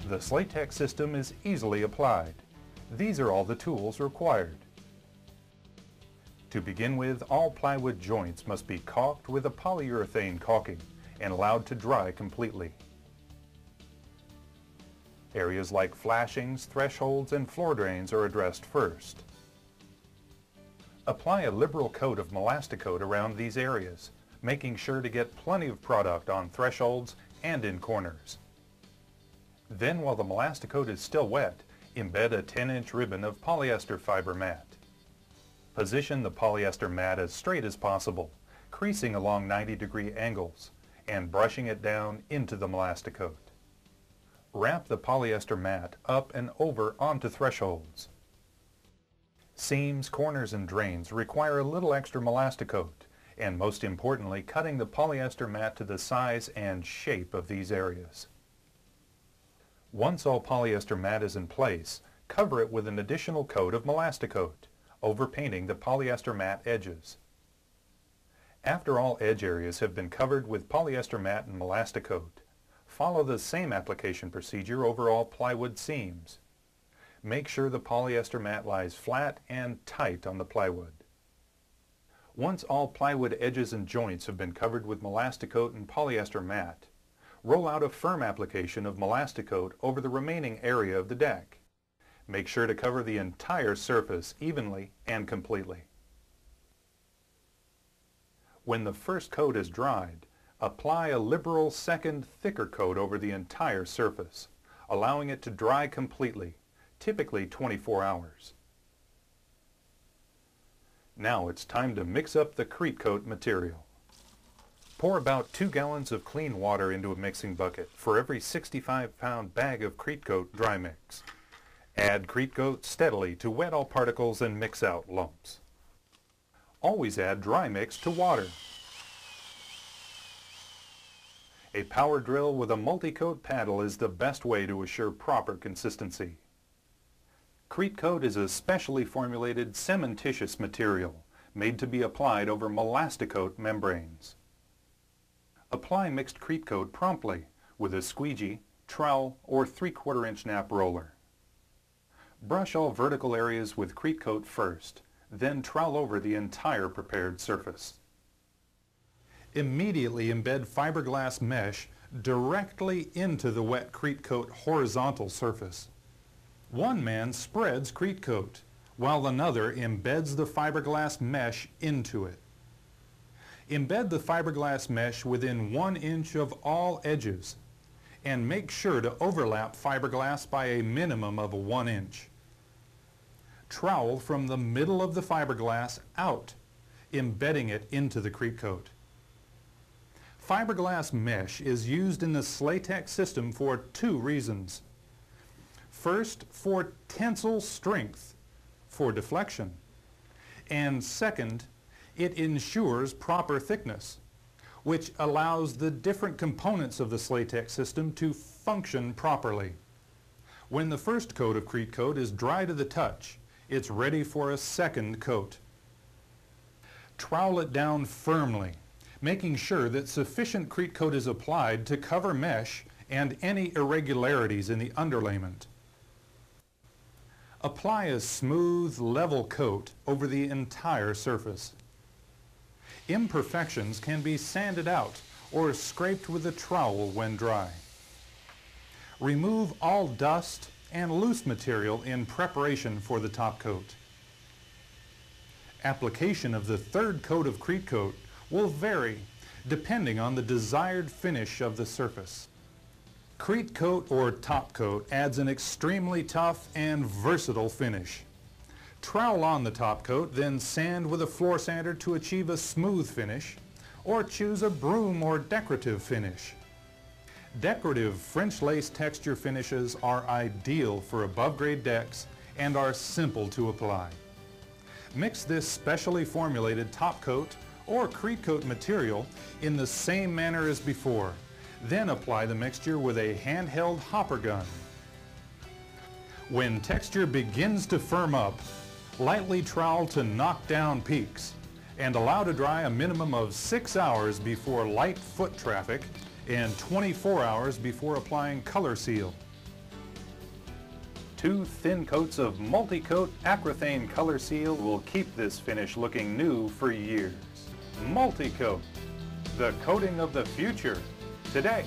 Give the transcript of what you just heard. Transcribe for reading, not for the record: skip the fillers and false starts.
The Slatex system is easily applied. These are all the tools required. To begin with, all plywood joints must be caulked with a polyurethane caulking and allowed to dry completely. Areas like flashings, thresholds, and floor drains are addressed first. Apply a liberal coat of Melasticoat around these areas, making sure to get plenty of product on thresholds and in corners. Then, while the Melasticoat is still wet, embed a 10-inch ribbon of polyester fiber mat. Position the polyester mat as straight as possible, creasing along 90-degree angles, and brushing it down into the Melasticoat. Wrap the polyester mat up and over onto thresholds. Seams, corners, and drains require a little extra Melasticoat, and most importantly, cutting the polyester mat to the size and shape of these areas. Once all polyester mat is in place, cover it with an additional coat of Melasticoat, overpainting the polyester mat edges. After all edge areas have been covered with polyester mat and Melasticoat, follow the same application procedure over all plywood seams. Make sure the polyester mat lies flat and tight on the plywood. Once all plywood edges and joints have been covered with Melasticoat and polyester mat, roll out a firm application of Melasticoat over the remaining area of the deck. Make sure to cover the entire surface evenly and completely. When the first coat is dried, apply a liberal second, thicker coat over the entire surface, allowing it to dry completely, typically 24 hours. Now it's time to mix up the Crete-Coat material. Pour about 2 gallons of clean water into a mixing bucket for every 65-pound bag of Crete-Coat dry mix. Add Crete-Coat steadily to wet all particles and mix out lumps. Always add dry mix to water. A power drill with a multi-coat paddle is the best way to assure proper consistency. Crete-Coat is a specially formulated cementitious material made to be applied over Melasticoat membranes. Apply mixed Crete-Coat promptly with a squeegee, trowel, or 3/4-inch nap roller. Brush all vertical areas with Crete-Coat first, then trowel over the entire prepared surface. Immediately embed fiberglass mesh directly into the wet Crete-Coat horizontal surface. One man spreads Crete-Coat, while another embeds the fiberglass mesh into it. Embed the fiberglass mesh within 1 inch of all edges, and make sure to overlap fiberglass by a minimum of 1 inch. Trowel from the middle of the fiberglass out, embedding it into the Crete-Coat. Fiberglass mesh is used in the Slatex system for 2 reasons. First, for tensile strength, for deflection. And second, it ensures proper thickness, which allows the different components of the Slatex system to function properly. When the first coat of Crete-Coat is dry to the touch, it's ready for a second coat. Trowel it down firmly, making sure that sufficient Crete-Coat is applied to cover mesh and any irregularities in the underlayment. Apply a smooth, level coat over the entire surface. Imperfections can be sanded out or scraped with a trowel when dry. Remove all dust and loose material in preparation for the top coat. Application of the third coat of Crete-Coat will vary depending on the desired finish of the surface. Crete-Coat or top coat adds an extremely tough and versatile finish. Trowel on the top coat, then sand with a floor sander to achieve a smooth finish, or choose a broom or decorative finish. Decorative French lace texture finishes are ideal for above-grade decks and are simple to apply. Mix this specially formulated top coat or Crete-Coat material in the same manner as before. Then apply the mixture with a handheld hopper gun. When texture begins to firm up, lightly trowel to knock down peaks and allow to dry a minimum of 6 hours before light foot traffic and 24 hours before applying color seal. 2 thin coats of multi-coat Acrythane Color Seal will keep this finish looking new for years. Multi-coat, the coating of the future, today.